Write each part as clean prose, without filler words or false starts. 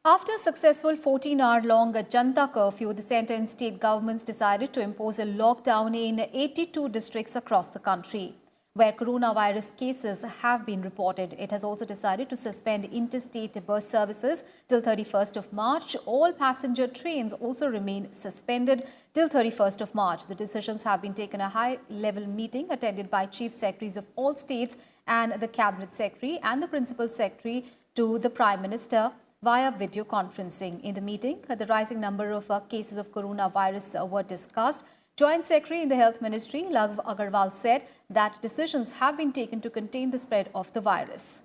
After a successful 14-hour-long Janta curfew, the centre and state governments decided to impose a lockdown in 82 districts across the country, where coronavirus cases have been reported. It has also decided to suspend interstate bus services till 31st of March. All passenger trains also remain suspended till 31st of March. The decisions have been taken at a high-level meeting attended by chief secretaries of all states and the cabinet secretary and the principal secretary to the Prime Minister via video conferencing. In the meeting, the rising number of cases of coronavirus were discussed. Joint Secretary in the Health Ministry, Love Agarwal, said that decisions have been taken to contain the spread of the virus.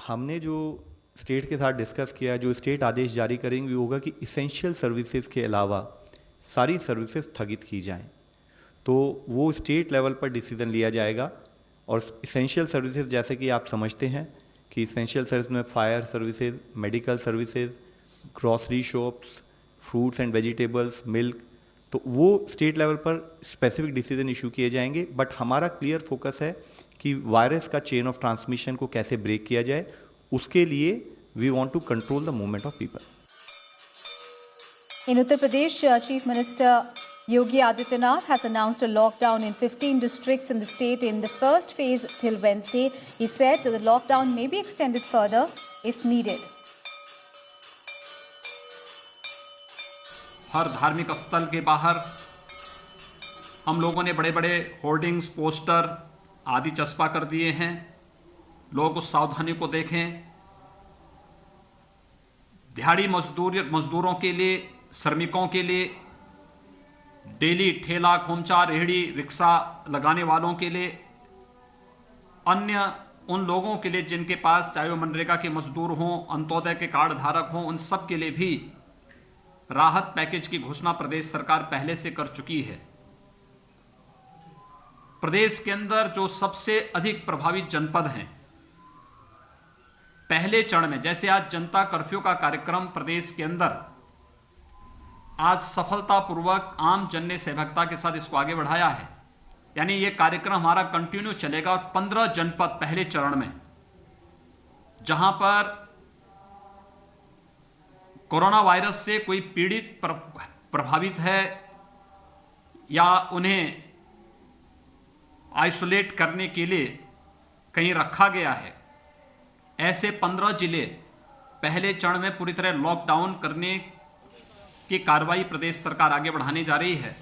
हमने जो state के साथ discuss किया, जो state आदेश जारी करेंगे वो होगा कि इसेंशियल सर्विसेज के अलावा सारी सर्विसेज स्थगित की जाएं। तो वो स्टेट लेवल पर डिसीजन लिया जाएगा। और इसेंशियल सर्विसेज जैसे कि आप समझते हैं कि इसेंशियल सर्विस में fire services, medical services, grocery shops, fruits and vegetables, milk, तो वो स्टेट लेवल पर स्पेसिफिक डिसीजन इशू किए जाएंगे। बट हमारा क्लियर फोकस है कि वायरस का चेन ऑफ ट्रांसमिशन को कैसे ब्रेक किया जाए, उसके लिए we want to control the movement of people. In Uttar Pradesh, Chief Minister Yogi Adityanath has announced a lockdown in 15 districts in the state in the first phase till Wednesday. He said that the lockdown may be extended further if needed. हर धार्मिक स्थल के बाहर हम लोगों ने बड़े बड़े hoardings, poster आदि चस्पा कर दिए हैं। लोग उस सावधानी को देखें। दिहाड़ी मजदूरों के लिए, श्रमिकों के लिए, डेली ठेला, खोमचा, रेहड़ी, रिक्शा लगाने वालों के लिए, अन्य उन लोगों के लिए जिनके पास चाहे वो मनरेगा के मजदूर हों, अंत्योदय के कार्ड धारक हों, उन सब के लिए भी राहत पैकेज की घोषणा प्रदेश सरकार पहले से कर चुकी है। प्रदेश के अंदर जो सबसे अधिक प्रभावित जनपद हैं, पहले चरण में, जैसे आज जनता कर्फ्यू का कार्यक्रम प्रदेश के अंदर आज सफलतापूर्वक आम जन ने सहभागिता के साथ इसको आगे बढ़ाया है। यानी ये कार्यक्रम हमारा कंटिन्यू चलेगा। और 15 जनपद पहले चरण में जहां पर कोरोना वायरस से कोई पीड़ित प्रभावित है या उन्हें आइसोलेट करने के लिए कहीं रखा गया है, ऐसे 15 जिले पहले चरण में पूरी तरह लॉकडाउन करने की कार्रवाई प्रदेश सरकार आगे बढ़ाने जा रही है।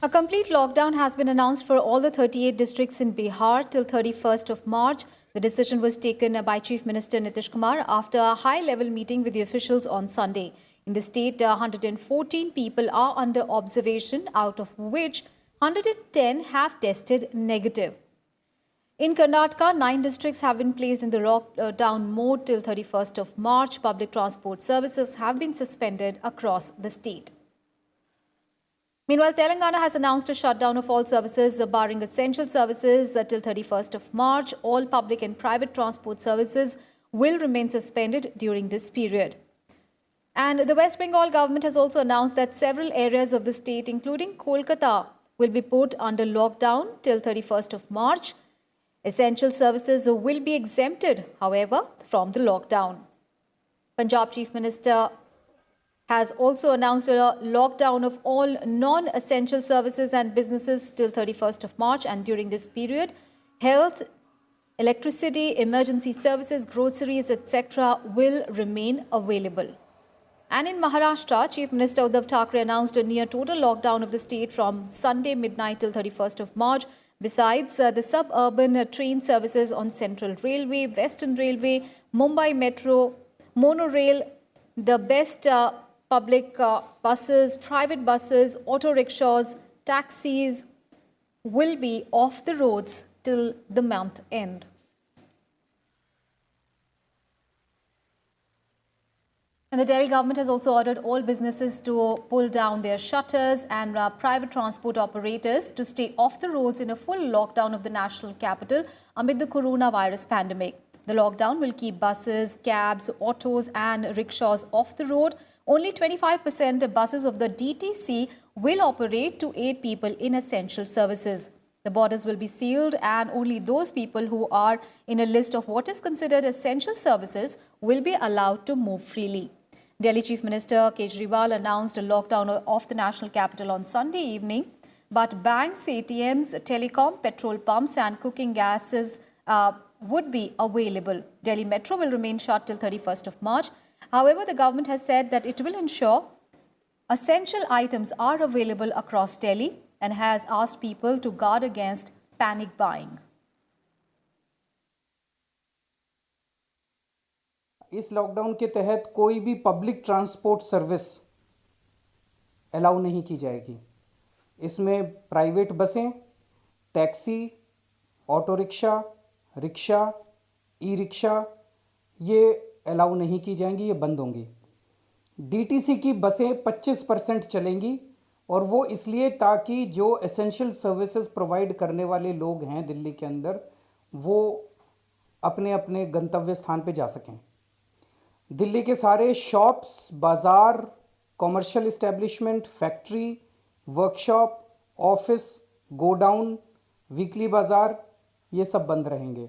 A complete lockdown has been announced for all the 38 districts in Bihar till 31st of March. The decision was taken by Chief Minister Nitish Kumar after a high-level meeting with the officials on Sunday. In the state, 114 people are under observation, out of which 110 have tested negative. In Karnataka, 9 districts have been placed in the lockdown mode till 31st of March. Public transport services have been suspended across the state. Meanwhile, Telangana has announced a shutdown of all services barring essential services till 31st of March. All public and private transport services will remain suspended during this period. And the West Bengal government has also announced that several areas of the state, including Kolkata, will be put under lockdown till 31st of March. Essential services will be exempted, however, from the lockdown. Punjab Chief Minister has also announced a lockdown of all non-essential services and businesses till 31st of March. And during this period, health, electricity, emergency services, groceries, etc. will remain available. And in Maharashtra, Chief Minister Uddhav Thackeray announced a near total lockdown of the state from Sunday midnight till 31st of March. Besides, the suburban train services on Central Railway, Western Railway, Mumbai Metro, Monorail, the best public buses, private buses, auto rickshaws, taxis will be off the roads till the month end. And the Delhi government has also ordered all businesses to pull down their shutters and private transport operators to stay off the roads in a full lockdown of the national capital amid the coronavirus pandemic. The lockdown will keep buses, cabs, autos and rickshaws off the road. Only 25% of buses of the DTC will operate to aid people in essential services. The borders will be sealed and only those people who are in a list of what is considered essential services will be allowed to move freely. Delhi Chief Minister Kejriwal announced a lockdown of the national capital on Sunday evening, but banks, ATMs, telecom, petrol pumps and cooking gases would be available. Delhi Metro will remain shut till 31st of March. However, the government has said that it will ensure essential items are available across Delhi and has asked people to guard against panic buying. इस lockdown के तहत कोई भी public transport service allow नहीं की जाएगी। इसमें private बसें, taxi, auto rickshaw, rickshaw, e rickshaw ये अलाउ नहीं की जाएंगी, ये बंद होंगी। डीटीसी की बसें 25% चलेंगी और वो इसलिए ताकि जो एसेंशियल सर्विसेज प्रोवाइड करने वाले लोग हैं दिल्ली के अंदर वो अपने अपने गंतव्य स्थान पे जा सकें। दिल्ली के सारे शॉप्स, बाज़ार, commercial establishment, factory, workshop, office, godown, weekly बाज़ार ये सब बंद रहेंगे।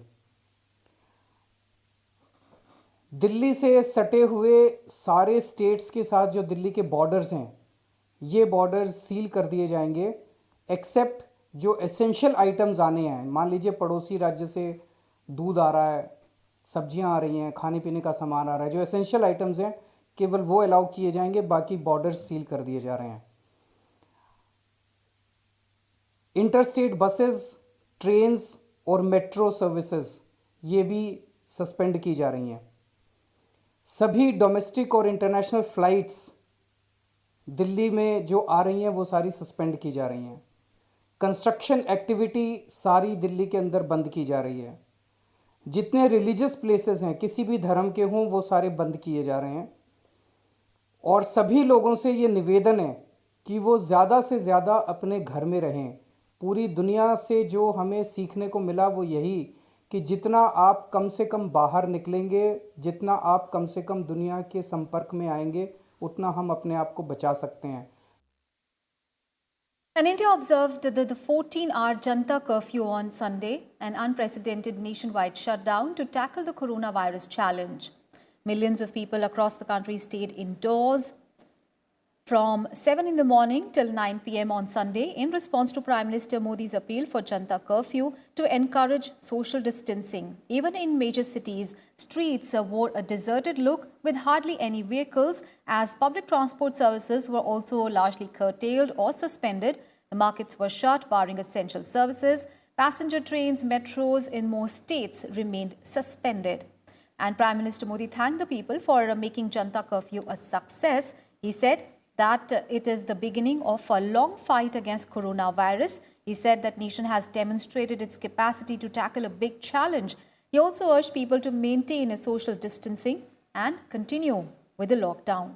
दिल्ली से सटे हुए सारे स्टेट्स के साथ जो दिल्ली के बॉर्डर्स हैं ये बॉर्डर्स सील कर दिए जाएंगे एक्सेप्ट जो एसेंशियल आइटम्स आने हैं। मान लीजिए पड़ोसी राज्य से दूध आ रहा है, सब्जियां आ रही हैं, खाने पीने का सामान आ रहा है, जो एसेंशियल आइटम्स हैं केवल वो अलाउ किए जाएंगे, बाकी बॉर्डर्स सील कर दिए जा रहे हैं। इंटरस्टेट बसेस, ट्रेन्स और मेट्रो सर्विसेज ये भी सस्पेंड की जा रही हैं। सभी डोमेस्टिक और इंटरनेशनल फ़्लाइट्स दिल्ली में जो आ रही हैं वो सारी सस्पेंड की जा रही हैं। कंस्ट्रक्शन एक्टिविटी सारी दिल्ली के अंदर बंद की जा रही है। जितने रिलीजियस प्लेसेस हैं किसी भी धर्म के हों वो सारे बंद किए जा रहे हैं और सभी लोगों से ये निवेदन है कि वो ज़्यादा से ज़्यादा अपने घर में रहें। पूरी दुनिया से जो हमें सीखने को मिला वो यही कि जितना आप कम से कम बाहर निकलेंगे, जितना आप कम से कम दुनिया के संपर्क में आएंगे, उतना हम अपने आप को बचा सकते हैं। And India observed the 14-hour Janta curfew on Sunday, an unprecedented nationwide shutdown to tackle the coronavirus challenge. Millions of people across the country stayed indoors from 7 in the morning till 9 p.m. on Sunday in response to Prime Minister Modi's appeal for Janta curfew to encourage social distancing. Even in major cities, streets wore a deserted look with hardly any vehicles as public transport services were also largely curtailed or suspended. The markets were shut, barring essential services. Passenger trains, metros in most states remained suspended. And Prime Minister Modi thanked the people for making Janta curfew a success. He said that it is the beginning of a long fight against coronavirus. He said that nation has demonstrated its capacity to tackle a big challenge. He also urged people to maintain a social distancing and continue with the lockdown.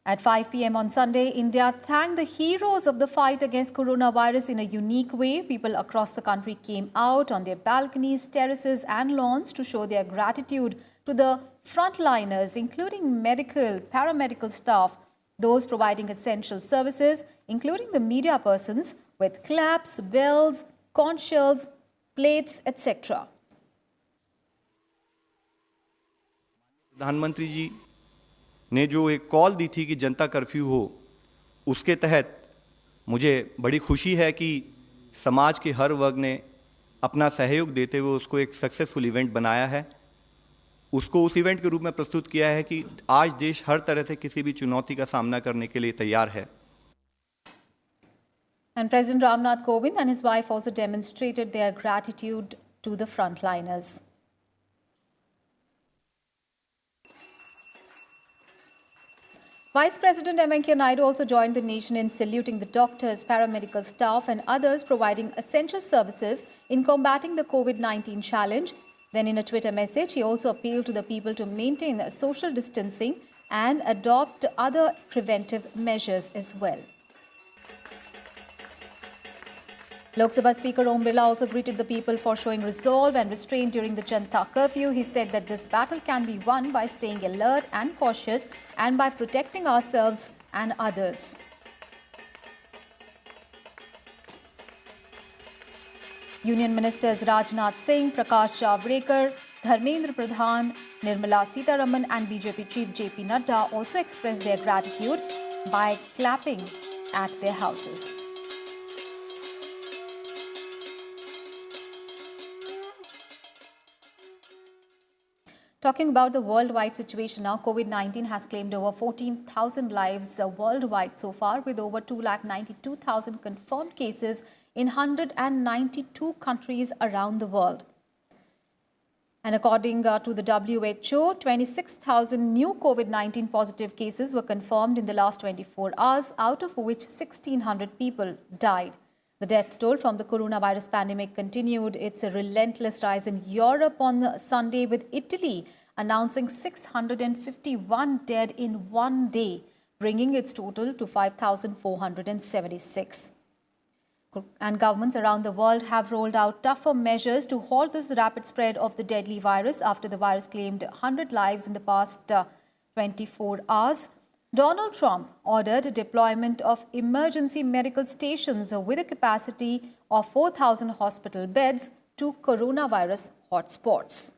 At 5 p.m. on Sunday, India thanked the heroes of the fight against coronavirus in a unique way. People across the country came out on their balconies, terraces and lawns to show their gratitude to the frontliners, including medical, paramedical staff, those providing essential services, including the media persons, with claps, bells, conch shells, plates, etc. प्रधानमंत्री जी ने जो एक call दी थी कि जनता curfew हो, उसके तहत मुझे बड़ी खुशी है कि समाज के हर वर्ग ने अपना सहयोग देते हुए उसको एक सक्सेसफुल इवेंट बनाया है। उसको उस इवेंट के रूप में प्रस्तुत किया है कि आज देश हर तरह से किसी भी चुनौती का सामना करने के लिए तैयार है। And President Ramnath Kovind and his wife also demonstrated their gratitude to the frontliners. Vice President M. Venkaiah Naidu also joined the nation in saluting the doctors, paramedical staff and others providing essential services in combating the COVID-19 challenge. Then in a Twitter message, he also appealed to the people to maintain social distancing and adopt other preventive measures as well. Lok Sabha Speaker Om Birla also greeted the people for showing resolve and restraint during the Janata curfew. He said that this battle can be won by staying alert and cautious and by protecting ourselves and others. Union Ministers Rajnath Singh, Prakash Javadekar, Dharmendra Pradhan, Nirmala Sitharaman and BJP Chief JP Nadda also expressed their gratitude by clapping at their houses. Talking about the worldwide situation now, COVID-19 has claimed over 14,000 lives worldwide so far, with over 292,000 confirmed cases in 192 countries around the world. And according to the WHO, 26,000 new COVID-19 positive cases were confirmed in the last 24 hours, out of which 1,600 people died. The death toll from the coronavirus pandemic continued its relentless rise in Europe on Sunday, with Italy announcing 651 dead in one day, bringing its total to 5,476. And governments around the world have rolled out tougher measures to halt this rapid spread of the deadly virus after the virus claimed 100 lives in the past 24 hours. Donald Trump ordered deployment of emergency medical stations with a capacity of 4,000 hospital beds to coronavirus hotspots.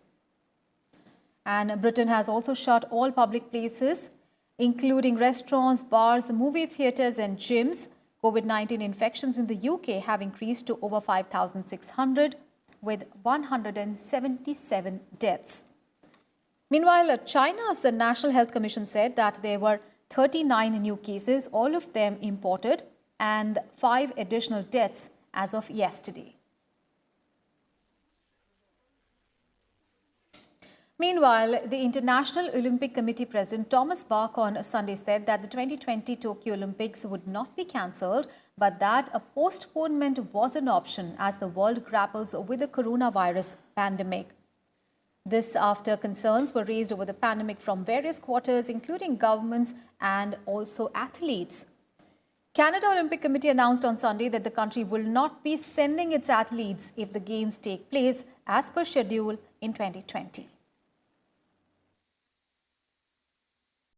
And Britain has also shut all public places, including restaurants, bars, movie theatres and gyms. COVID-19 infections in the UK have increased to over 5,600 with 177 deaths. Meanwhile, China's National Health Commission said that there were 39 new cases, all of them imported, and 5 additional deaths as of yesterday. Meanwhile, the International Olympic Committee President Thomas Bach on Sunday said that the 2020 Tokyo Olympics would not be cancelled, but that a postponement was an option as the world grapples with the coronavirus pandemic. This after concerns were raised over the pandemic from various quarters, including governments and also athletes. Canada Olympic Committee announced on Sunday that the country will not be sending its athletes if the games take place as per schedule in 2020.